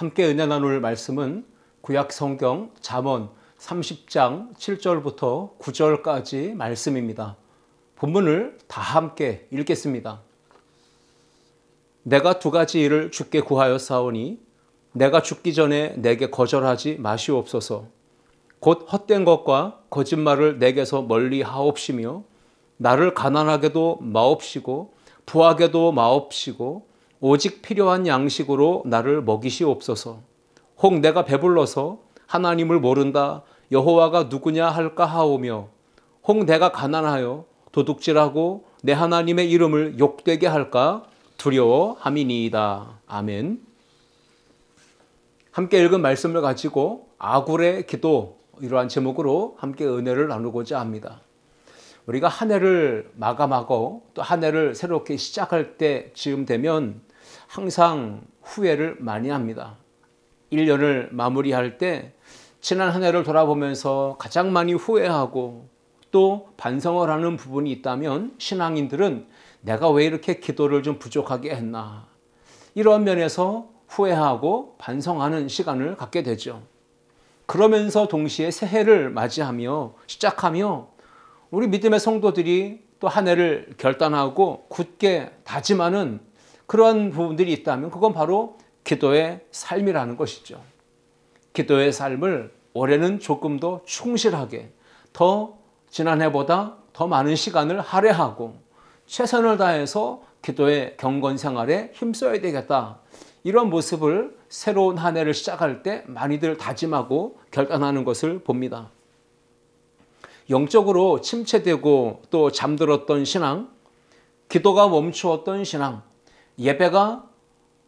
함께 은혜 나눌 말씀은 구약 성경 잠언 30장 7절부터 9절까지 말씀입니다. 본문을 다 함께 읽겠습니다. 내가 두 가지 일을 주께 구하였사오니 내가 죽기 전에 내게 거절하지 마시옵소서. 곧 헛된 것과 거짓말을 내게서 멀리 하옵시며 나를 가난하게도 마옵시고 부하게도 마옵시고 오직 필요한 양식으로 나를 먹이시옵소서. 혹 내가 배불러서 하나님을 모른다 여호와가 누구냐 할까 하오며 혹 내가 가난하여 도둑질하고 내 하나님의 이름을 욕되게 할까 두려워함이니이다. 아멘. 함께 읽은 말씀을 가지고 아굴의 기도, 이러한 제목으로 함께 은혜를 나누고자 합니다. 우리가 한 해를 마감하고 또 한 해를 새롭게 시작할 때쯤 되면 항상 후회를 많이 합니다. 1년을 마무리할 때 지난 한 해를 돌아보면서 가장 많이 후회하고 또 반성을 하는 부분이 있다면 신앙인들은 내가 왜 이렇게 기도를 좀 부족하게 했나, 이런 면에서 후회하고 반성하는 시간을 갖게 되죠. 그러면서 동시에 새해를 맞이하며 시작하며 우리 믿음의 성도들이 또 한 해를 결단하고 굳게 다짐하는 그런 부분들이 있다면 그건 바로 기도의 삶이라는 것이죠. 기도의 삶을 올해는 조금 더 충실하게, 더 지난해보다 더 많은 시간을 할애하고 최선을 다해서 기도의 경건 생활에 힘써야 되겠다. 이런 모습을 새로운 한 해를 시작할 때 많이들 다짐하고 결단하는 것을 봅니다. 영적으로 침체되고 또 잠들었던 신앙, 기도가 멈추었던 신앙, 예배가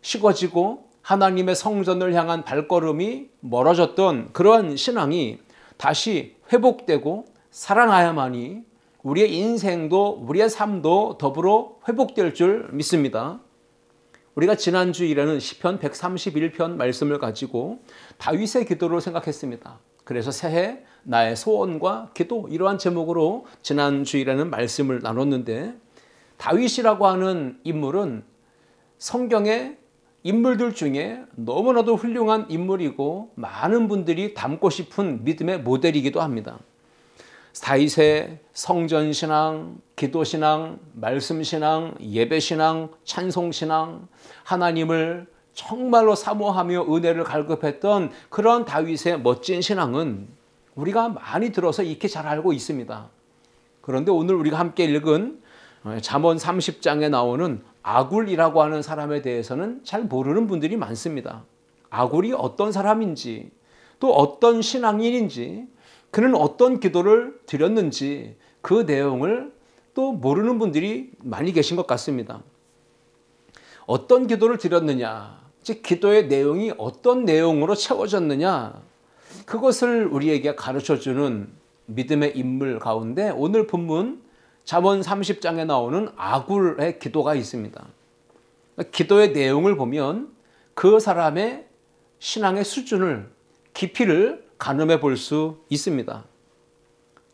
식어지고 하나님의 성전을 향한 발걸음이 멀어졌던 그러한 신앙이 다시 회복되고 살아나야만이 우리의 인생도 우리의 삶도 더불어 회복될 줄 믿습니다. 우리가 지난 주일에는 시편 131편 말씀을 가지고 다윗의 기도를 생각했습니다. 그래서 새해 나의 소원과 기도, 이러한 제목으로 지난 주일에는 말씀을 나눴는데, 다윗이라고 하는 인물은 성경의 인물들 중에 너무나도 훌륭한 인물이고 많은 분들이 닮고 싶은 믿음의 모델이기도 합니다. 다윗의 성전신앙, 기도신앙, 말씀신앙, 예배신앙, 찬송신앙, 하나님을 정말로 사모하며 은혜를 갈급했던 그런 다윗의 멋진 신앙은 우리가 많이 들어서 익히 잘 알고 있습니다. 그런데 오늘 우리가 함께 읽은 잠언 30장에 나오는 아굴이라고 하는 사람에 대해서는 잘 모르는 분들이 많습니다. 아굴이 어떤 사람인지, 또 어떤 신앙인인지, 그는 어떤 기도를 드렸는지 그 내용을 또 모르는 분들이 많이 계신 것 같습니다. 어떤 기도를 드렸느냐, 즉 기도의 내용이 어떤 내용으로 채워졌느냐, 그것을 우리에게 가르쳐주는 믿음의 인물 가운데 오늘 본문 잠언 30장에 나오는 아굴의 기도가 있습니다. 기도의 내용을 보면 그 사람의 신앙의 수준을, 깊이를 가늠해 볼 수 있습니다.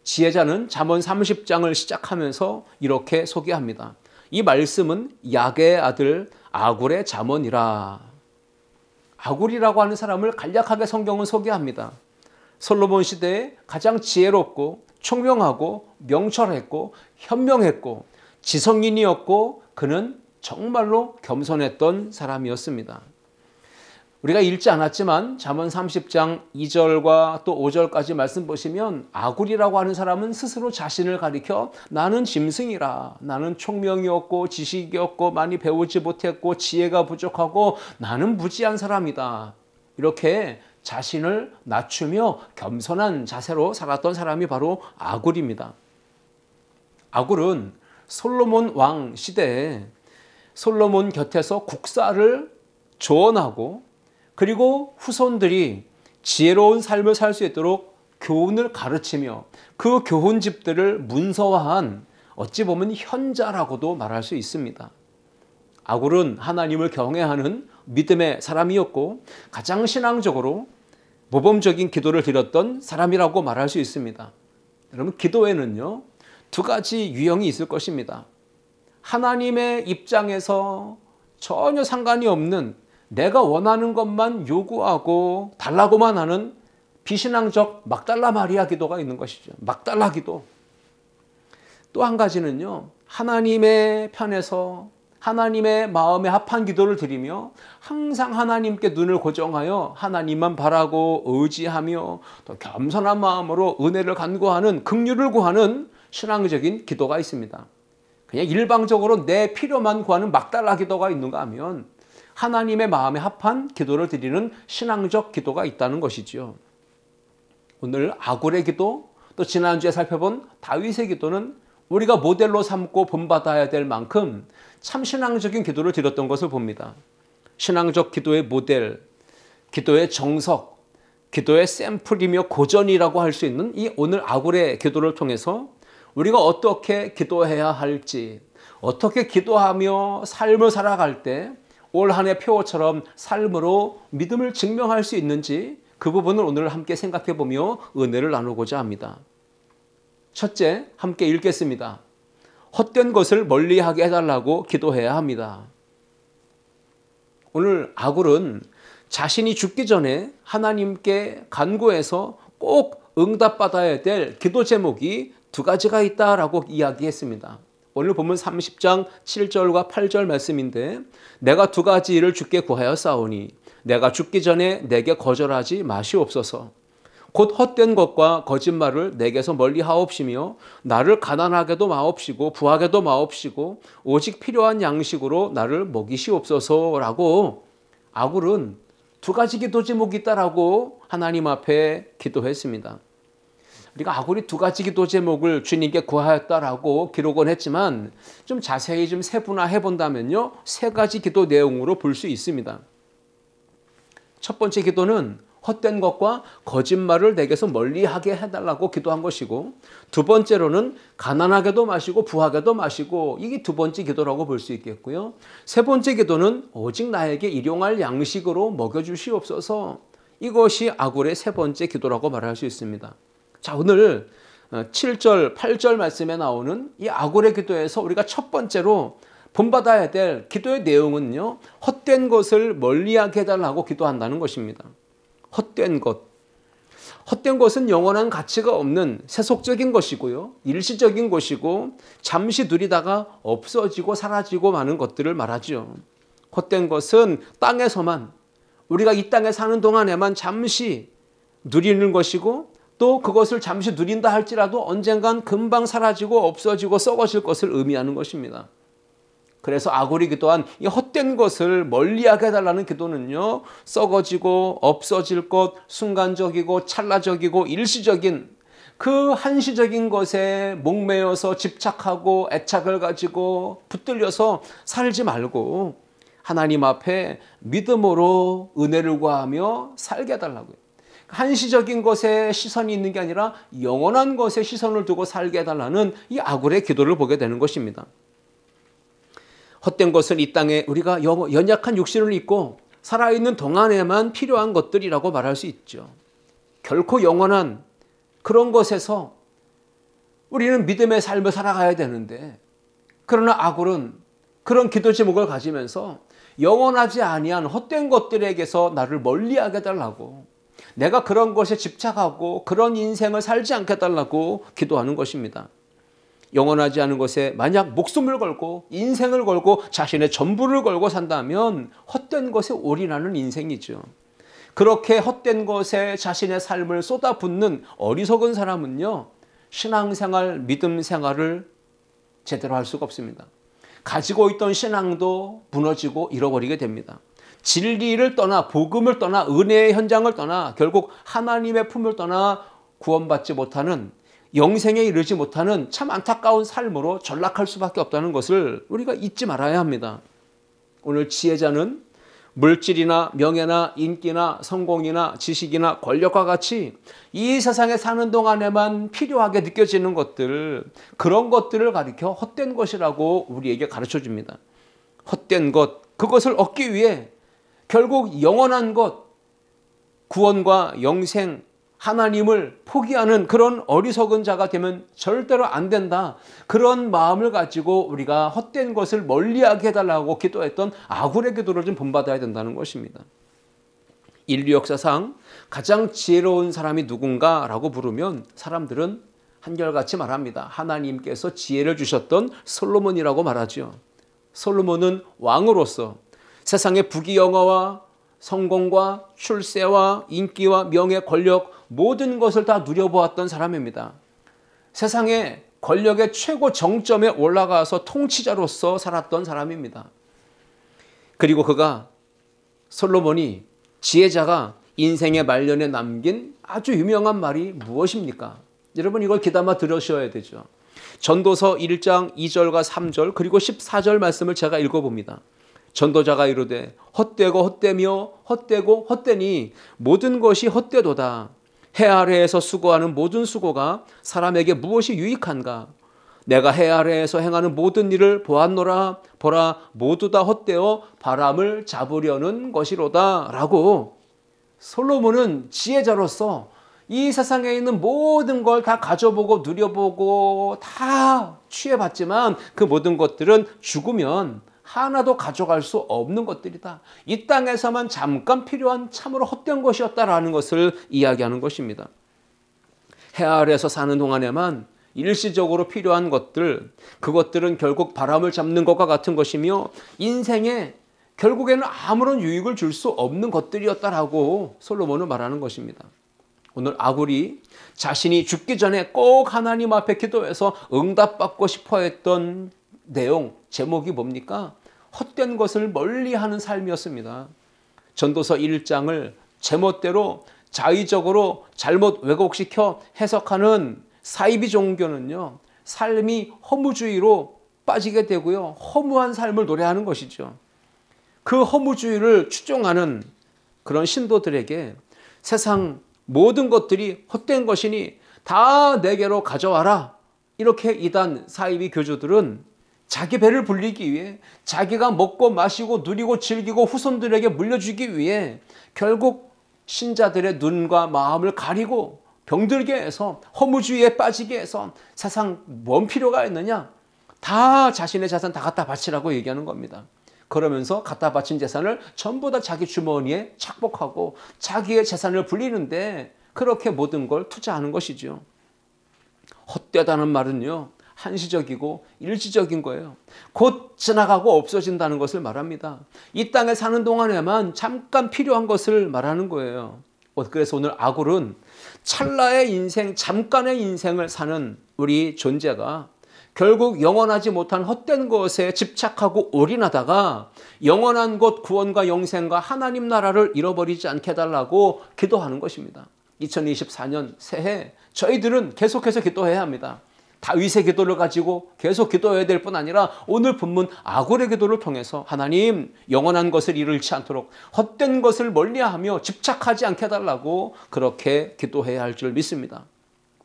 지혜자는 잠언 30장을 시작하면서 이렇게 소개합니다. 이 말씀은 야게의 아들 아굴의 잠언이라. 아굴이라고 하는 사람을 간략하게 성경은 소개합니다. 솔로몬 시대에 가장 지혜롭고 총명하고 명철했고 현명했고 지성인이었고 그는 정말로 겸손했던 사람이었습니다. 우리가 읽지 않았지만 잠언 30장 2절과 또 5절까지 말씀 보시면 아굴이라고 하는 사람은 스스로 자신을 가리켜 나는 짐승이라, 나는 총명이 없고 지식이 없고 많이 배우지 못했고 지혜가 부족하고 나는 무지한 사람이다, 이렇게 자신을 낮추며 겸손한 자세로 살았던 사람이 바로 아굴입니다. 아굴은 솔로몬 왕 시대에 솔로몬 곁에서 국사를 조언하고 그리고 후손들이 지혜로운 삶을 살 수 있도록 교훈을 가르치며 그 교훈집들을 문서화한 어찌 보면 현자라고도 말할 수 있습니다. 아굴은 하나님을 경외하는 믿음의 사람이었고 가장 신앙적으로 모범적인 기도를 드렸던 사람이라고 말할 수 있습니다. 여러분, 기도에는요 두 가지 유형이 있을 것입니다. 하나님의 입장에서 전혀 상관이 없는 내가 원하는 것만 요구하고 달라고만 하는 비신앙적 막달라 마리아 기도가 있는 것이죠. 막달라 기도. 또 한 가지는요, 하나님의 편에서 하나님의 마음에 합한 기도를 드리며 항상 하나님께 눈을 고정하여 하나님만 바라고 의지하며 또 겸손한 마음으로 은혜를 간구하는, 긍휼을 구하는 신앙적인 기도가 있습니다. 그냥 일방적으로 내 필요만 구하는 막달라 기도가 있는가 하면 하나님의 마음에 합한 기도를 드리는 신앙적 기도가 있다는 것이죠. 오늘 아굴의 기도, 또 지난주에 살펴본 다윗의 기도는 우리가 모델로 삼고 본받아야 될 만큼 참 신앙적인 기도를 드렸던 것을 봅니다. 신앙적 기도의 모델, 기도의 정석, 기도의 샘플이며 고전이라고 할 수 있는 이 오늘 아굴의 기도를 통해서 우리가 어떻게 기도해야 할지, 어떻게 기도하며 삶을 살아갈 때 올 한 해 표어처럼 삶으로 믿음을 증명할 수 있는지 그 부분을 오늘 함께 생각해 보며 은혜를 나누고자 합니다. 첫째, 함께 읽겠습니다. 헛된 것을 멀리하게 해달라고 기도해야 합니다. 오늘 아굴은 자신이 죽기 전에 하나님께 간구해서 꼭 응답받아야 될 기도 제목이 두 가지가 있다라고 이야기했습니다. 오늘 보면 30장 7절과 8절 말씀인데, 내가 두 가지 일을 주께 구하였사오니 내가 죽기 전에 내게 거절하지 마시옵소서. 곧 헛된 것과 거짓말을 내게서 멀리 하옵시며 나를 가난하게도 마옵시고 부하게도 마옵시고 오직 필요한 양식으로 나를 먹이시옵소서라고 아굴은 두 가지 기도 제목이 있다라고 하나님 앞에 기도했습니다. 우리가 아굴이 두 가지 기도 제목을 주님께 구하였다라고 기록은 했지만 좀 자세히 좀 세분화해 본다면요, 세 가지 기도 내용으로 볼 수 있습니다. 첫 번째 기도는 헛된 것과 거짓말을 내게서 멀리하게 해달라고 기도한 것이고, 두 번째로는 가난하게도 마시고 부하게도 마시고, 이게 두 번째 기도라고 볼 수 있겠고요. 세 번째 기도는 오직 나에게 일용할 양식으로 먹여주시옵소서. 이것이 아굴의 세 번째 기도라고 말할 수 있습니다. 자, 오늘 7절, 8절 말씀에 나오는 이 아굴의 기도에서 우리가 첫 번째로 본받아야 될 기도의 내용은요, 헛된 것을 멀리하게 해달라고 기도한다는 것입니다. 헛된 것. 헛된 것은 영원한 가치가 없는 세속적인 것이고요, 일시적인 것이고 잠시 누리다가 없어지고 사라지고 마는 것들을 말하죠. 헛된 것은 땅에서만, 우리가 이 땅에 사는 동안에만 잠시 누리는 것이고, 또 그것을 잠시 누린다 할지라도 언젠간 금방 사라지고 없어지고 썩어질 것을 의미하는 것입니다. 그래서 아굴이 기도한 이 헛된 것을 멀리하게 해달라는 기도는요, 썩어지고 없어질 것, 순간적이고 찰나적이고 일시적인 그 한시적인 것에 목매여서 집착하고 애착을 가지고 붙들려서 살지 말고 하나님 앞에 믿음으로 은혜를 구하며 살게 해달라고요. 한시적인 것에 시선이 있는 게 아니라 영원한 것에 시선을 두고 살게 해달라는 이 아굴의 기도를 보게 되는 것입니다. 헛된 것은 이 땅에 우리가 연약한 육신을 입고 살아있는 동안에만 필요한 것들이라고 말할 수 있죠. 결코 영원한 그런 것에서 우리는 믿음의 삶을 살아가야 되는데, 그러나 아굴은 그런 기도 제목을 가지면서 영원하지 아니한 헛된 것들에게서 나를 멀리하게 해달라고, 내가 그런 것에 집착하고 그런 인생을 살지 않게 해달라고 기도하는 것입니다. 영원하지 않은 것에 만약 목숨을 걸고 인생을 걸고 자신의 전부를 걸고 산다면 헛된 것에 올인하는 인생이죠. 그렇게 헛된 것에 자신의 삶을 쏟아붓는 어리석은 사람은요, 신앙생활, 믿음 생활을 제대로 할 수가 없습니다. 가지고 있던 신앙도 무너지고 잃어버리게 됩니다. 진리를 떠나, 복음을 떠나, 은혜의 현장을 떠나 결국 하나님의 품을 떠나 구원받지 못하는, 영생에 이르지 못하는 참 안타까운 삶으로 전락할 수밖에 없다는 것을 우리가 잊지 말아야 합니다. 오늘 지혜자는 물질이나 명예나 인기나 성공이나 지식이나 권력과 같이 이 세상에 사는 동안에만 필요하게 느껴지는 것들, 그런 것들을 가리켜 헛된 것이라고 우리에게 가르쳐 줍니다. 헛된 것, 그것을 얻기 위해 결국 영원한 것, 구원과 영생, 하나님을 포기하는 그런 어리석은 자가 되면 절대로 안 된다. 그런 마음을 가지고 우리가 헛된 것을 멀리하게 해달라고 기도했던 아굴의 기도를 좀 본받아야 된다는 것입니다. 인류 역사상 가장 지혜로운 사람이 누군가라고 부르면 사람들은 한결같이 말합니다. 하나님께서 지혜를 주셨던 솔로몬이라고 말하죠. 솔로몬은 왕으로서 세상의 부귀영화와 성공과 출세와 인기와 명예, 권력 모든 것을 다 누려보았던 사람입니다. 세상의 권력의 최고 정점에 올라가서 통치자로서 살았던 사람입니다. 그리고 솔로몬이 지혜자가 인생의 말년에 남긴 아주 유명한 말이 무엇입니까? 여러분 이걸 귀담아 들으셔야 되죠. 전도서 1장 2절과 3절 그리고 14절 말씀을 제가 읽어봅니다. 전도자가 이르되 헛되고 헛되며 헛되고 헛되니 모든 것이 헛되도다. 해 아래에서 수고하는 모든 수고가 사람에게 무엇이 유익한가? 내가 해 아래에서 행하는 모든 일을 보았노라. 보라 모두 다 헛되어 바람을 잡으려는 것이로다. 라고 솔로몬은 지혜자로서 이 세상에 있는 모든 걸 다 가져보고 누려보고 다 취해봤지만 그 모든 것들은 죽으면 하나도 가져갈 수 없는 것들이다. 이 땅에서만 잠깐 필요한 참으로 헛된 것이었다라는 것을 이야기하는 것입니다. 해 아래에서 사는 동안에만 일시적으로 필요한 것들, 그것들은 결국 바람을 잡는 것과 같은 것이며 인생에 결국에는 아무런 유익을 줄 수 없는 것들이었다라고 솔로몬은 말하는 것입니다. 오늘 아굴이 자신이 죽기 전에 꼭 하나님 앞에 기도해서 응답받고 싶어 했던 내용, 제목이 뭡니까? 헛된 것을 멀리하는 삶이었습니다. 전도서 1장을 제멋대로 자의적으로 잘못 왜곡시켜 해석하는 사이비 종교는요, 삶이 허무주의로 빠지게 되고요, 허무한 삶을 노래하는 것이죠. 그 허무주의를 추종하는 그런 신도들에게 세상 모든 것들이 헛된 것이니 다 내게로 가져와라. 이렇게 이단 사이비 교주들은 자기 배를 불리기 위해 자기가 먹고 마시고 누리고 즐기고 후손들에게 물려주기 위해 결국 신자들의 눈과 마음을 가리고 병들게 해서 허무주의에 빠지게 해서 세상 뭔 필요가 있느냐? 다 자신의 재산 다 갖다 바치라고 얘기하는 겁니다. 그러면서 갖다 바친 재산을 전부 다 자기 주머니에 착복하고 자기의 재산을 불리는데 그렇게 모든 걸 투자하는 것이죠. 헛되다는 말은요, 한시적이고 일시적인 거예요. 곧 지나가고 없어진다는 것을 말합니다. 이 땅에 사는 동안에만 잠깐 필요한 것을 말하는 거예요. 그래서 오늘 아굴은 찰나의 인생, 잠깐의 인생을 사는 우리 존재가 결국 영원하지 못한 헛된 것에 집착하고 올인하다가 영원한 것 구원과 영생과 하나님 나라를 잃어버리지 않게 해달라고 기도하는 것입니다. 2024년 새해 저희들은 계속해서 기도해야 합니다. 다윗의 기도를 가지고 계속 기도해야 될 뿐 아니라 오늘 본문 아굴의 기도를 통해서 하나님 영원한 것을 잃지 않도록 헛된 것을 멀리하며 집착하지 않게 해달라고 그렇게 기도해야 할 줄 믿습니다.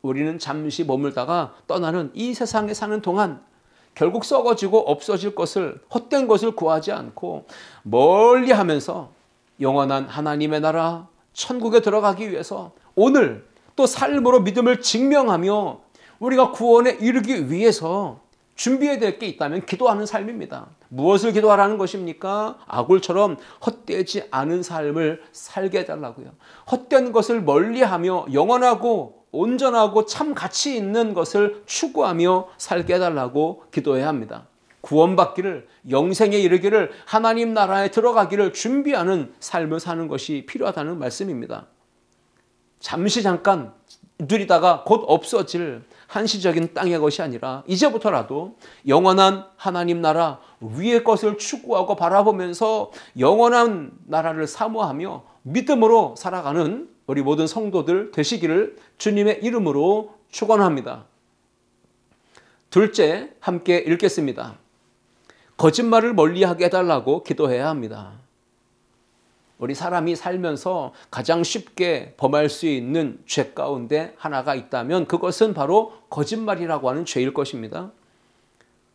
우리는 잠시 머물다가 떠나는 이 세상에 사는 동안 결국 썩어지고 없어질 것을 헛된 것을 구하지 않고 멀리하면서 영원한 하나님의 나라 천국에 들어가기 위해서 오늘 또 삶으로 믿음을 증명하며 우리가 구원에 이르기 위해서 준비해야 될 게 있다면 기도하는 삶입니다. 무엇을 기도하라는 것입니까? 아굴처럼 헛되지 않은 삶을 살게 해달라고요. 헛된 것을 멀리하며 영원하고 온전하고 참 가치 있는 것을 추구하며 살게 해달라고 기도해야 합니다. 구원받기를, 영생에 이르기를, 하나님 나라에 들어가기를 준비하는 삶을 사는 것이 필요하다는 말씀입니다. 잠시 잠깐 누리다가 곧 없어질 한시적인 땅의 것이 아니라 이제부터라도 영원한 하나님 나라 위의 것을 추구하고 바라보면서 영원한 나라를 사모하며 믿음으로 살아가는 우리 모든 성도들 되시기를 주님의 이름으로 축원합니다. 둘째, 함께 읽겠습니다. 거짓말을 멀리하게 해달라고 기도해야 합니다. 우리 사람이 살면서 가장 쉽게 범할 수 있는 죄 가운데 하나가 있다면 그것은 바로 거짓말이라고 하는 죄일 것입니다.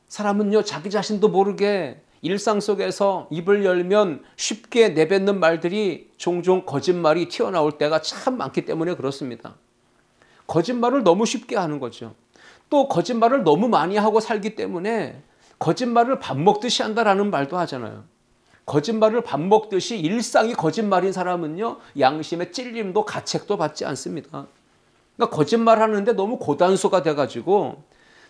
사람은요, 자기 자신도 모르게 일상 속에서 입을 열면 쉽게 내뱉는 말들이 종종 거짓말이 튀어나올 때가 참 많기 때문에 그렇습니다. 거짓말을 너무 쉽게 하는 거죠. 또 거짓말을 너무 많이 하고 살기 때문에 거짓말을 밥 먹듯이 한다라는 말도 하잖아요. 거짓말을 밥 먹듯이 일상이 거짓말인 사람은요, 양심의 찔림도 가책도 받지 않습니다. 그러니까 거짓말하는데 너무 고단수가 돼가지고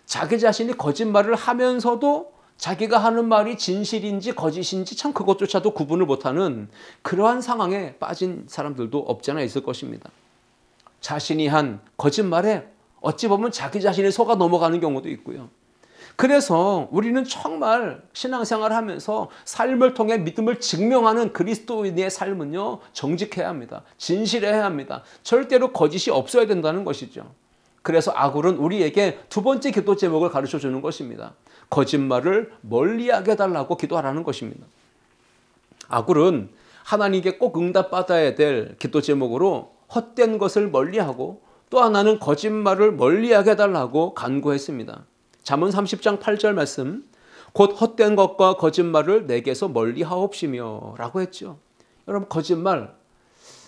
자기 자신이 거짓말을 하면서도 자기가 하는 말이 진실인지 거짓인지 참 그것조차도 구분을 못하는 그러한 상황에 빠진 사람들도 없지 않아 있을 것입니다. 자신이 한 거짓말에 어찌 보면 자기 자신이 속아 넘어가는 경우도 있고요. 그래서 우리는 정말 신앙생활을 하면서 삶을 통해 믿음을 증명하는 그리스도인의 삶은요, 정직해야 합니다. 진실해야 합니다. 절대로 거짓이 없어야 된다는 것이죠. 그래서 아굴은 우리에게 두 번째 기도 제목을 가르쳐 주는 것입니다. 거짓말을 멀리하게 해달라고 기도하라는 것입니다. 아굴은 하나님께 꼭 응답받아야 될 기도 제목으로 헛된 것을 멀리하고 또 하나는 거짓말을 멀리하게 해달라고 간구했습니다. 잠언 30장 8절 말씀, 곧 헛된 것과 거짓말을 내게서 멀리하옵시며 라고 했죠. 여러분, 거짓말,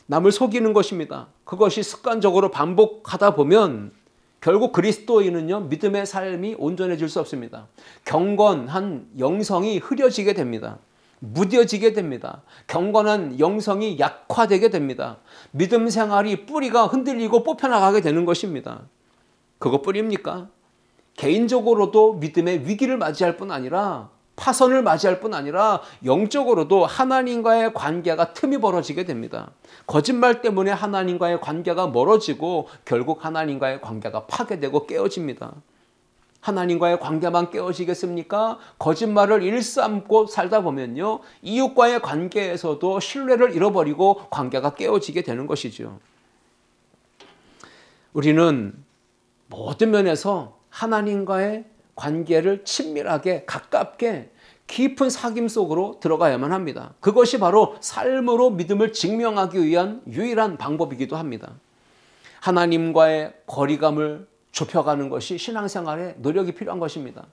남을 속이는 것입니다. 그것이 습관적으로 반복하다 보면 결국 그리스도인은요, 믿음의 삶이 온전해질 수 없습니다. 경건한 영성이 흐려지게 됩니다. 무뎌지게 됩니다. 경건한 영성이 약화되게 됩니다. 믿음 생활이 뿌리가 흔들리고 뽑혀나가게 되는 것입니다. 그것뿐입니까? 개인적으로도 믿음의 위기를 맞이할 뿐 아니라 파선을 맞이할 뿐 아니라 영적으로도 하나님과의 관계가 틈이 벌어지게 됩니다. 거짓말 때문에 하나님과의 관계가 멀어지고 결국 하나님과의 관계가 파괴되고 깨어집니다. 하나님과의 관계만 깨어지겠습니까? 거짓말을 일삼고 살다 보면요, 이웃과의 관계에서도 신뢰를 잃어버리고 관계가 깨어지게 되는 것이죠. 우리는 모든 면에서 하나님과의 관계를 친밀하게 가깝게 깊은 사귐 속으로 들어가야만 합니다. 그것이 바로 삶으로 믿음을 증명하기 위한 유일한 방법이기도 합니다. 하나님과의 거리감을 좁혀가는 것이 신앙생활에 노력이 필요한 것입니다.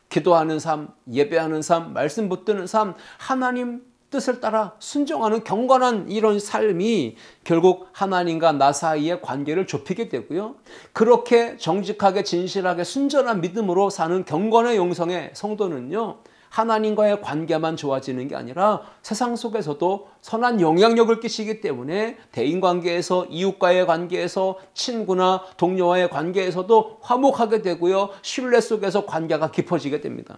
기도하는 삶, 예배하는 삶, 말씀 붙드는 삶, 하나님 뜻을 따라 순종하는 경건한 이런 삶이 결국 하나님과 나 사이의 관계를 좁히게 되고요. 그렇게 정직하게 진실하게 순전한 믿음으로 사는 경건의 영성의 성도는요, 하나님과의 관계만 좋아지는 게 아니라 세상 속에서도 선한 영향력을 끼치기 때문에 대인관계에서, 이웃과의 관계에서, 친구나 동료와의 관계에서도 화목하게 되고요. 신뢰 속에서 관계가 깊어지게 됩니다.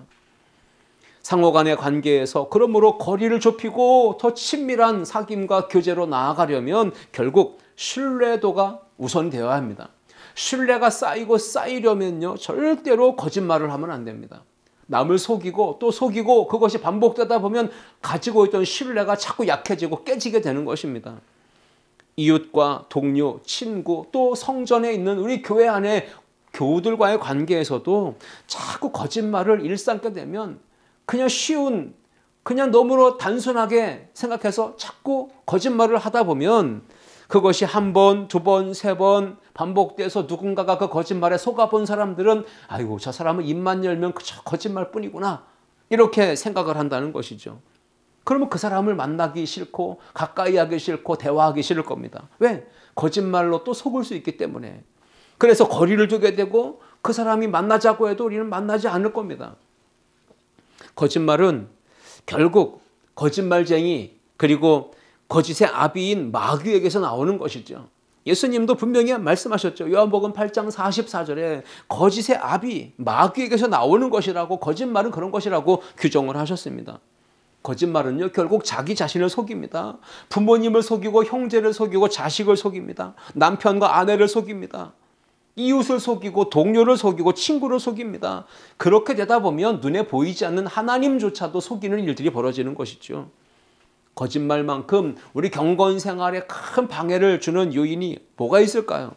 상호 간의 관계에서 그러므로 거리를 좁히고 더 친밀한 사귐과 교제로 나아가려면 결국 신뢰도가 우선되어야 합니다. 신뢰가 쌓이고 쌓이려면요, 절대로 거짓말을 하면 안 됩니다. 남을 속이고 또 속이고 그것이 반복되다 보면 가지고 있던 신뢰가 자꾸 약해지고 깨지게 되는 것입니다. 이웃과 동료, 친구, 또 성전에 있는 우리 교회 안에 교우들과의 관계에서도 자꾸 거짓말을 일삼게 되면 그냥 쉬운, 그냥 너무나 단순하게 생각해서 자꾸 거짓말을 하다 보면 그것이 한 번, 두 번, 세 번 반복돼서 누군가가 그 거짓말에 속아본 사람들은 아이고, 저 사람은 입만 열면 그저 거짓말뿐이구나, 이렇게 생각을 한다는 것이죠. 그러면 그 사람을 만나기 싫고 가까이 하기 싫고 대화하기 싫을 겁니다. 왜? 거짓말로 또 속을 수 있기 때문에. 그래서 거리를 두게 되고 그 사람이 만나자고 해도 우리는 만나지 않을 겁니다. 거짓말은 결국 거짓말쟁이 그리고 거짓의 아비인 마귀에게서 나오는 것이죠. 예수님도 분명히 말씀하셨죠. 요한복음 8장 44절에 거짓의 아비 마귀에게서 나오는 것이라고, 거짓말은 그런 것이라고 규정을 하셨습니다. 거짓말은요, 결국 자기 자신을 속입니다. 부모님을 속이고 형제를 속이고 자식을 속입니다. 남편과 아내를 속입니다. 이웃을 속이고 동료를 속이고 친구를 속입니다. 그렇게 되다 보면 눈에 보이지 않는 하나님조차도 속이는 일들이 벌어지는 것이죠. 거짓말만큼 우리 경건 생활에 큰 방해를 주는 요인이 뭐가 있을까요?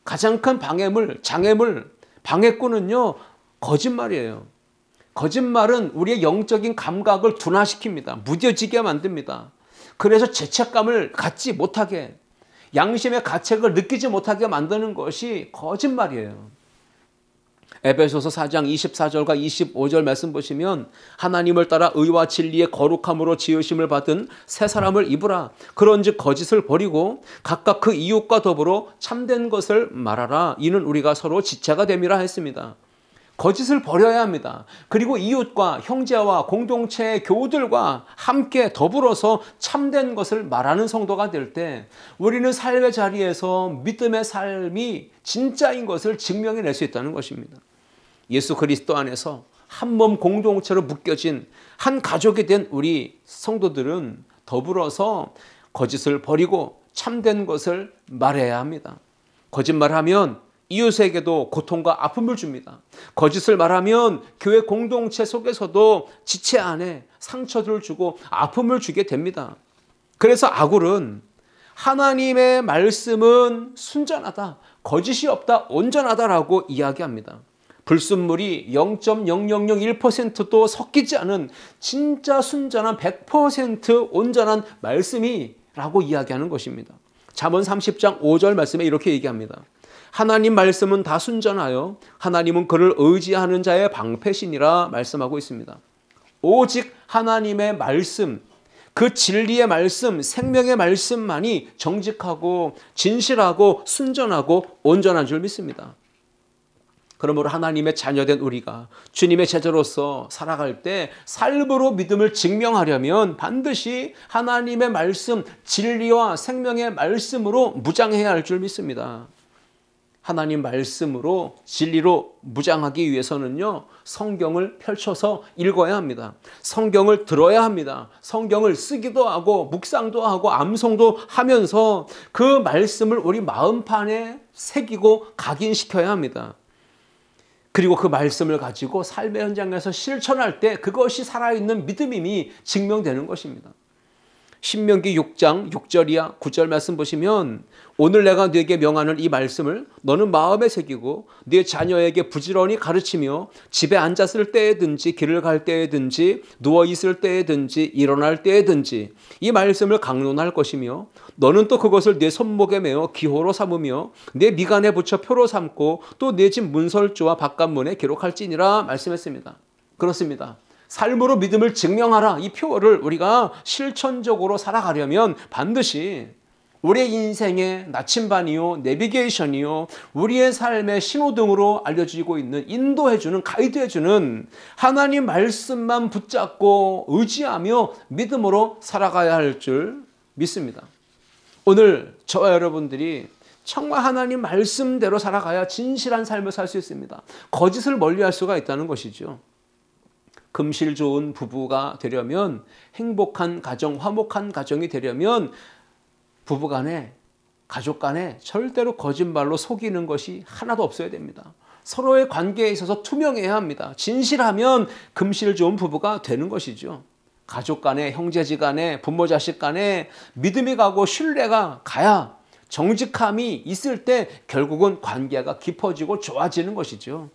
가장 큰 장애물, 방해꾼은요, 거짓말이에요. 거짓말은 우리의 영적인 감각을 둔화시킵니다. 무뎌지게 만듭니다. 그래서 죄책감을 갖지 못하게, 양심의 가책을 느끼지 못하게 만드는 것이 거짓말이에요. 에베소서 4장 24절과 25절 말씀 보시면 하나님을 따라 의와 진리의 거룩함으로 지으심을 받은 새 사람을 입으라. 그런즉 거짓을 버리고 각각 그 이웃과 더불어 참된 것을 말하라. 이는 우리가 서로 지체가 됨이라 했습니다. 거짓을 버려야 합니다. 그리고 이웃과 형제와 공동체의 교우들과 함께 더불어서 참된 것을 말하는 성도가 될 때 우리는 삶의 자리에서 믿음의 삶이 진짜인 것을 증명해낼 수 있다는 것입니다. 예수 그리스도 안에서 한 몸 공동체로 묶여진 한 가족이 된 우리 성도들은 더불어서 거짓을 버리고 참된 것을 말해야 합니다. 거짓말하면 이웃에게도 고통과 아픔을 줍니다. 거짓을 말하면 교회 공동체 속에서도 지체 안에 상처를 주고 아픔을 주게 됩니다. 그래서 아굴은 하나님의 말씀은 순전하다, 거짓이 없다, 온전하다라고 이야기합니다. 불순물이 0.0001%도 섞이지 않은 진짜 순전한 100% 온전한 말씀이라고 이야기하는 것입니다. 잠언 30장 5절 말씀에 이렇게 얘기합니다. 하나님 말씀은 다 순전하여 하나님은 그를 의지하는 자의 방패시니라 말씀하고 있습니다. 오직 하나님의 말씀, 그 진리의 말씀, 생명의 말씀만이 정직하고 진실하고 순전하고 온전한 줄 믿습니다. 그러므로 하나님의 자녀된 우리가 주님의 제자로서 살아갈 때 삶으로 믿음을 증명하려면 반드시 하나님의 말씀, 진리와 생명의 말씀으로 무장해야 할 줄 믿습니다. 하나님 말씀으로 진리로 무장하기 위해서는요, 성경을 펼쳐서 읽어야 합니다. 성경을 들어야 합니다. 성경을 쓰기도 하고 묵상도 하고 암송도 하면서 그 말씀을 우리 마음판에 새기고 각인시켜야 합니다. 그리고 그 말씀을 가지고 삶의 현장에서 실천할 때 그것이 살아있는 믿음임이 증명되는 것입니다. 신명기 6장 6절이야 9절 말씀 보시면 오늘 내가 네게 명하는 이 말씀을 너는 마음에 새기고 네 자녀에게 부지런히 가르치며 집에 앉았을 때에든지 길을 갈 때에든지 누워있을 때에든지 일어날 때에든지 이 말씀을 강론할 것이며 너는 또 그것을 네 손목에 매어 기호로 삼으며 네 미간에 붙여 표로 삼고 또 네 집 문설주와 바깥문에 기록할지니라 말씀했습니다. 그렇습니다. 삶으로 믿음을 증명하라. 이 표어를 우리가 실천적으로 살아가려면 반드시 우리의 인생의 나침반이요, 내비게이션이요, 우리의 삶의 신호등으로 알려지고 있는 인도해주는, 가이드해주는 하나님 말씀만 붙잡고 의지하며 믿음으로 살아가야 할 줄 믿습니다. 오늘 저와 여러분들이 정말 하나님 말씀대로 살아가야 진실한 삶을 살 수 있습니다. 거짓을 멀리할 수가 있다는 것이죠. 금실 좋은 부부가 되려면, 행복한 가정, 화목한 가정이 되려면 부부간에, 가족간에 절대로 거짓말로 속이는 것이 하나도 없어야 됩니다. 서로의 관계에 있어서 투명해야 합니다. 진실하면 금실 좋은 부부가 되는 것이죠. 가족 간에, 형제지 간에, 부모 자식 간에 믿음이 가고 신뢰가 가야, 정직함이 있을 때 결국은 관계가 깊어지고 좋아지는 것이죠.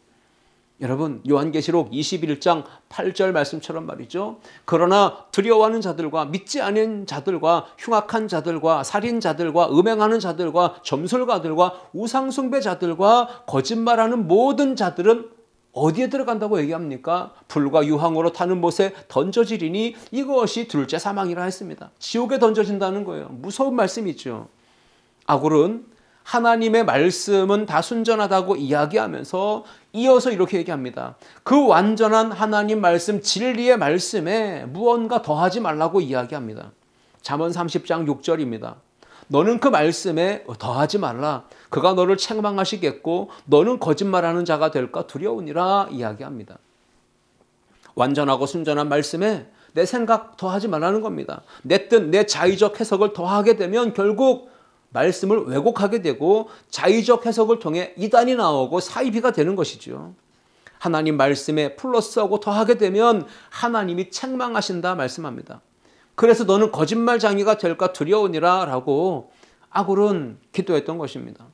여러분, 요한계시록 21장 8절 말씀처럼 말이죠. 그러나 두려워하는 자들과 믿지 않은 자들과 흉악한 자들과 살인자들과 음행하는 자들과 점술가들과 우상숭배자들과 거짓말하는 모든 자들은 어디에 들어간다고 얘기합니까? 불과 유황으로 타는 못에 던져지리니 이것이 둘째 사망이라 했습니다. 지옥에 던져진다는 거예요. 무서운 말씀이죠. 아굴은 하나님의 말씀은 다 순전하다고 이야기하면서 이어서 이렇게 얘기합니다. 그 완전한 하나님 말씀, 진리의 말씀에 무언가 더하지 말라고 이야기합니다. 잠언 30장 6절입니다. 너는 그 말씀에 더하지 말라. 그가 너를 책망하시겠고 너는 거짓말하는 자가 될까 두려우니라 이야기합니다. 완전하고 순전한 말씀에 내 생각 더하지 말라는 겁니다. 내 뜻, 내 자의적 해석을 더하게 되면 결국 말씀을 왜곡하게 되고 자의적 해석을 통해 이단이 나오고 사이비가 되는 것이죠. 하나님 말씀에 플러스하고 더하게 되면 하나님이 책망하신다 말씀합니다. 그래서 너는 거짓말장이가 될까 두려우니라 라고 아굴은 기도했던 것입니다.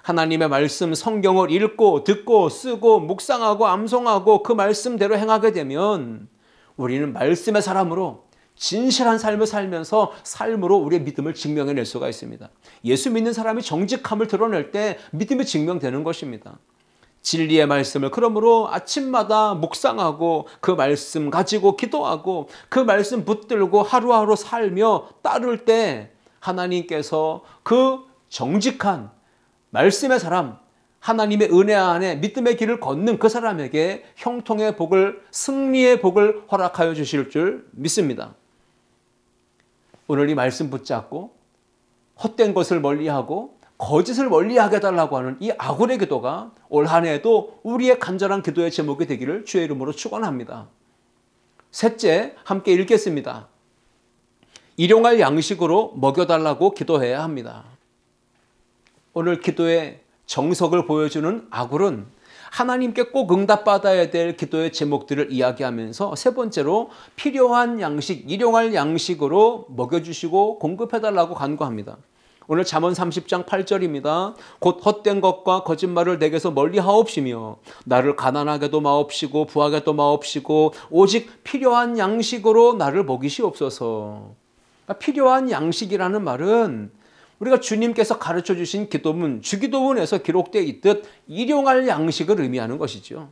하나님의 말씀 성경을 읽고 듣고 쓰고 묵상하고 암송하고 그 말씀대로 행하게 되면 우리는 말씀의 사람으로 진실한 삶을 살면서 삶으로 우리의 믿음을 증명해낼 수가 있습니다. 예수 믿는 사람이 정직함을 드러낼 때 믿음이 증명되는 것입니다. 진리의 말씀을 그러므로 아침마다 묵상하고 그 말씀 가지고 기도하고 그 말씀 붙들고 하루하루 살며 따를 때 하나님께서 그 정직한 말씀의 사람, 하나님의 은혜 안에 믿음의 길을 걷는 그 사람에게 형통의 복을, 승리의 복을 허락하여 주실 줄 믿습니다. 오늘 이 말씀 붙잡고 헛된 것을 멀리하고 거짓을 멀리하게 해달라고 하는 이 아굴의 기도가 올 한 해에도 우리의 간절한 기도의 제목이 되기를 주의 이름으로 축원합니다. 셋째, 함께 읽겠습니다. 일용할 양식으로 먹여달라고 기도해야 합니다. 오늘 기도의 정석을 보여주는 아굴은 하나님께 꼭 응답받아야 될 기도의 제목들을 이야기하면서 세 번째로 필요한 양식, 일용할 양식으로 먹여주시고 공급해달라고 간구합니다. 오늘 잠언 30장 8절입니다. 곧 헛된 것과 거짓말을 내게서 멀리 하옵시며 나를 가난하게도 마옵시고 부하게도 마옵시고 오직 필요한 양식으로 나를 먹이시옵소서. 필요한 양식이라는 말은 우리가 주님께서 가르쳐 주신 기도문, 주기도문에서 기록되어 있듯 일용할 양식을 의미하는 것이죠.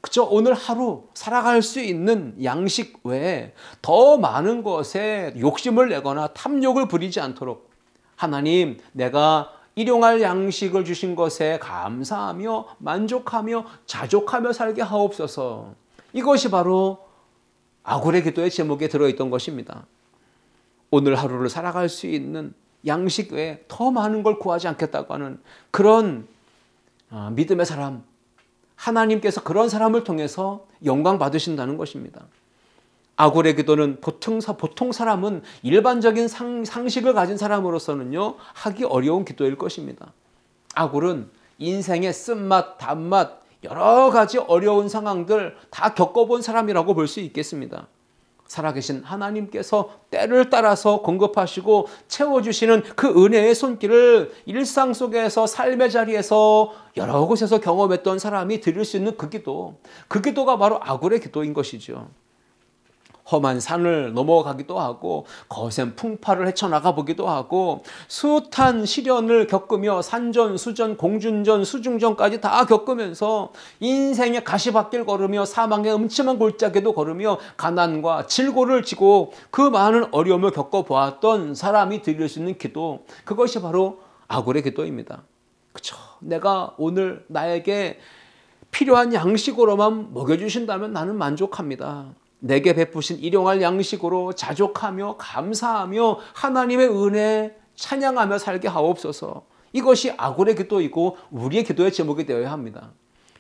그저 오늘 하루 살아갈 수 있는 양식 외에 더 많은 것에 욕심을 내거나 탐욕을 부리지 않도록 하나님, 내가 일용할 양식을 주신 것에 감사하며 만족하며 자족하며 살게 하옵소서. 이것이 바로 아굴의 기도의 제목에 들어있던 것입니다. 오늘 하루를 살아갈 수 있는 양식 외에 더 많은 걸 구하지 않겠다고 하는 그런 믿음의 사람, 하나님께서 그런 사람을 통해서 영광 받으신다는 것입니다. 아굴의 기도는 보통 사람은 일반적인 상식을 가진 사람으로서는요, 하기 어려운 기도일 것입니다. 아굴은 인생의 쓴맛, 단맛, 여러 가지 어려운 상황들 다 겪어본 사람이라고 볼 수 있겠습니다. 살아계신 하나님께서 때를 따라서 공급하시고 채워주시는 그 은혜의 손길을 일상 속에서 삶의 자리에서 여러 곳에서 경험했던 사람이 드릴 수 있는 그 기도가 바로 아굴의 기도인 것이죠. 험한 산을 넘어가기도 하고 거센 풍파를 헤쳐나가 보기도 하고 숱한 시련을 겪으며 산전, 수전, 공준전, 수중전까지 다 겪으면서 인생의 가시밭길 걸으며 사망의 음침한 골짜기도 걸으며 가난과 질고를 지고 그 많은 어려움을 겪어보았던 사람이 드릴 수 있는 기도, 그것이 바로 아굴의 기도입니다. 그렇죠? 내가 오늘 나에게 필요한 양식으로만 먹여주신다면 나는 만족합니다. 내게 베푸신 일용할 양식으로 자족하며 감사하며 하나님의 은혜 찬양하며 살게 하옵소서. 이것이 아굴의 기도이고 우리의 기도의 제목이 되어야 합니다.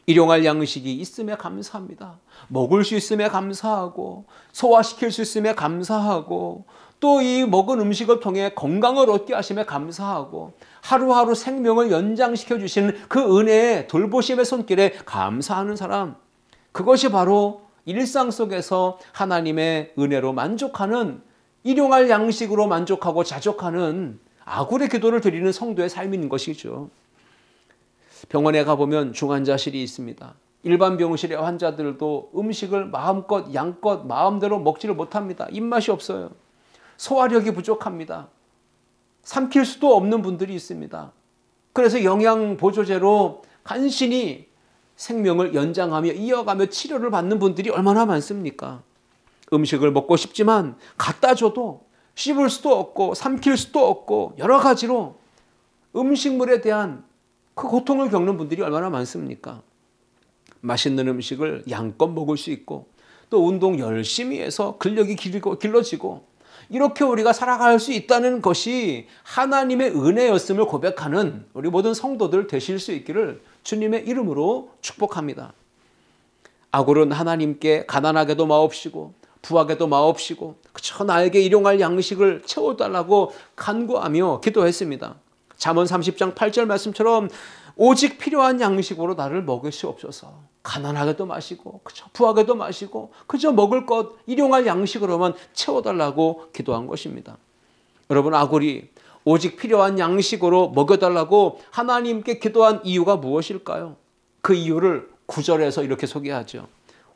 일용할 양식이 있음에 감사합니다. 먹을 수 있음에 감사하고 소화시킬 수 있음에 감사하고 또 이 먹은 음식을 통해 건강을 얻게 하심에 감사하고 하루하루 생명을 연장시켜 주시는 그 은혜의 돌보심의 손길에 감사하는 사람, 그것이 바로 일상 속에서 하나님의 은혜로 만족하는, 일용할 양식으로 만족하고 자족하는 아굴의 기도를 드리는 성도의 삶인 것이죠. 병원에 가보면 중환자실이 있습니다. 일반 병실의 환자들도 음식을 마음껏 양껏 마음대로 먹지를 못합니다. 입맛이 없어요. 소화력이 부족합니다. 삼킬 수도 없는 분들이 있습니다. 그래서 영양보조제로 간신히 생명을 연장하며 이어가며 치료를 받는 분들이 얼마나 많습니까? 음식을 먹고 싶지만 갖다 줘도 씹을 수도 없고 삼킬 수도 없고 여러 가지로 음식물에 대한 그 고통을 겪는 분들이 얼마나 많습니까? 맛있는 음식을 양껏 먹을 수 있고 또 운동 열심히 해서 근력이 길러지고 이렇게 우리가 살아갈 수 있다는 것이 하나님의 은혜였음을 고백하는 우리 모든 성도들 되실 수 있기를 주님의 이름으로 축복합니다. 아굴은 하나님께 가난하게도 마옵시고 부하게도 마옵시고 그저 나에게 일용할 양식을 채워달라고 간구하며 기도했습니다. 잠언 30장 8절 말씀처럼 오직 필요한 양식으로 나를 먹으시옵소서. 가난하게도 마시고 그저 부하게도 마시고 그저 먹을 것 일용할 양식으로만 채워달라고 기도한 것입니다. 여러분, 아굴이 오직 필요한 양식으로 먹여달라고 하나님께 기도한 이유가 무엇일까요? 그 이유를 9절에서 이렇게 소개하죠.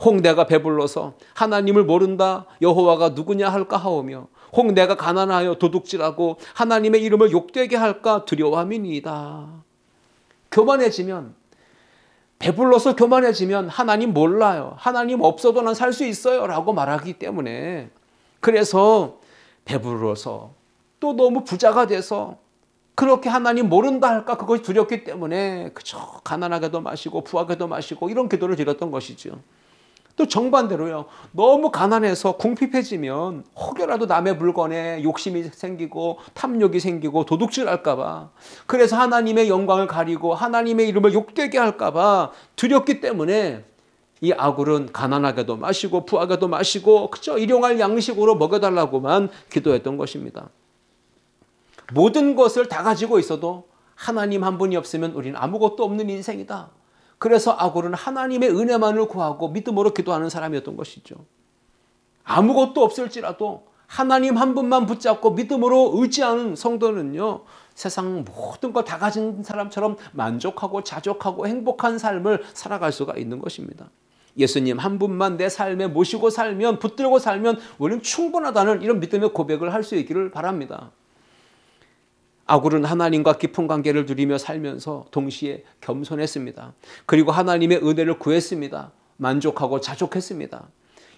혹 내가 배불러서 하나님을 모른다 여호와가 누구냐 할까 하오며 혹 내가 가난하여 도둑질하고 하나님의 이름을 욕되게 할까 두려워함이니이다. 교만해지면 배불러서 교만해지면 하나님 몰라요. 하나님 없어도 난 살 수 있어요. 라고 말하기 때문에 그래서 배불러서 또 너무 부자가 돼서 그렇게 하나님 모른다 할까 그것이 두렵기 때문에 그저 가난하게도 마시고 부하게도 마시고 이런 기도를 드렸던 것이죠. 또 정반대로요. 너무 가난해서 궁핍해지면 혹여라도 남의 물건에 욕심이 생기고 탐욕이 생기고 도둑질할까 봐 그래서 하나님의 영광을 가리고 하나님의 이름을 욕되게 할까 봐 두렵기 때문에 이 아굴은 가난하게도 마시고 부하게도 마시고 그저 일용할 양식으로 먹여달라고만 기도했던 것입니다. 모든 것을 다 가지고 있어도 하나님 한 분이 없으면 우리는 아무것도 없는 인생이다. 그래서 아굴은 하나님의 은혜만을 구하고 믿음으로 기도하는 사람이었던 것이죠. 아무것도 없을지라도 하나님 한 분만 붙잡고 믿음으로 의지하는 성도는요, 세상 모든 걸 다 가진 사람처럼 만족하고 자족하고 행복한 삶을 살아갈 수가 있는 것입니다. 예수님 한 분만 내 삶에 모시고 살면, 붙들고 살면 우리는 충분하다는 이런 믿음의 고백을 할 수 있기를 바랍니다. 아굴은 하나님과 깊은 관계를 누리며 살면서 동시에 겸손했습니다. 그리고 하나님의 은혜를 구했습니다. 만족하고 자족했습니다.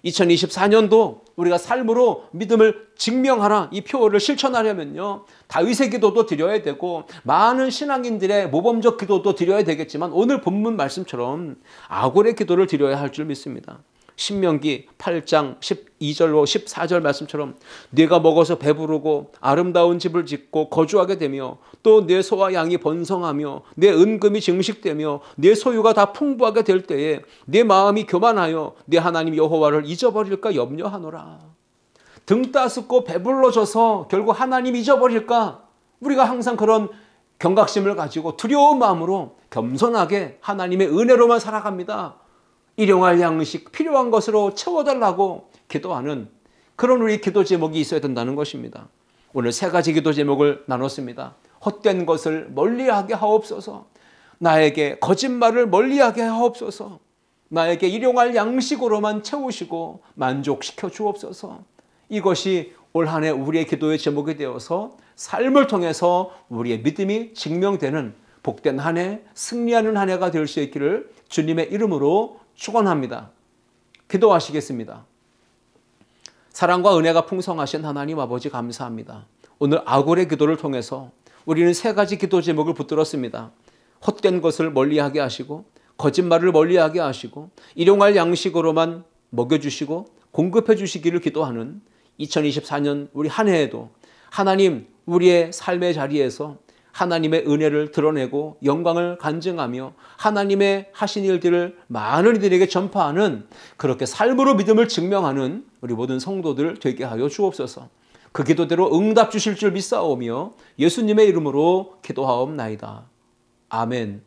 2024년도 우리가 삶으로 믿음을 증명하라, 이 표어를 실천하려면요, 다윗의 기도도 드려야 되고 많은 신앙인들의 모범적 기도도 드려야 되겠지만 오늘 본문 말씀처럼 아굴의 기도를 드려야 할 줄 믿습니다. 신명기 8장 12절로 14절 말씀처럼 네가 먹어서 배부르고 아름다운 집을 짓고 거주하게 되며 또 내 소와 양이 번성하며 내 은금이 증식되며 내 소유가 다 풍부하게 될 때에 내 마음이 교만하여 내 하나님 여호와를 잊어버릴까 염려하노라. 등 따숩고 배불러져서 결국 하나님 잊어버릴까? 우리가 항상 그런 경각심을 가지고 두려운 마음으로 겸손하게 하나님의 은혜로만 살아갑니다. 일용할 양식, 필요한 것으로 채워달라고 기도하는 그런 우리 기도 제목이 있어야 된다는 것입니다. 오늘 세 가지 기도 제목을 나눴습니다. 헛된 것을 멀리하게 하옵소서. 나에게 거짓말을 멀리하게 하옵소서. 나에게 일용할 양식으로만 채우시고 만족시켜 주옵소서. 이것이 올 한 해 우리의 기도의 제목이 되어서 삶을 통해서 우리의 믿음이 증명되는 복된 한 해, 승리하는 한 해가 될 수 있기를 주님의 이름으로 축원합니다. 기도하시겠습니다. 사랑과 은혜가 풍성하신 하나님 아버지 감사합니다. 오늘 아굴의 기도를 통해서 우리는 세 가지 기도 제목을 붙들었습니다. 헛된 것을 멀리하게 하시고 거짓말을 멀리하게 하시고 일용할 양식으로만 먹여주시고 공급해 주시기를 기도하는 2024년 우리 한 해에도 하나님 우리의 삶의 자리에서 하나님의 은혜를 드러내고 영광을 간증하며 하나님의 하신 일들을 많은 이들에게 전파하는 그렇게 삶으로 믿음을 증명하는 우리 모든 성도들 되게 하여 주옵소서. 그 기도대로 응답 주실 줄 믿사오며 예수님의 이름으로 기도하옵나이다. 아멘.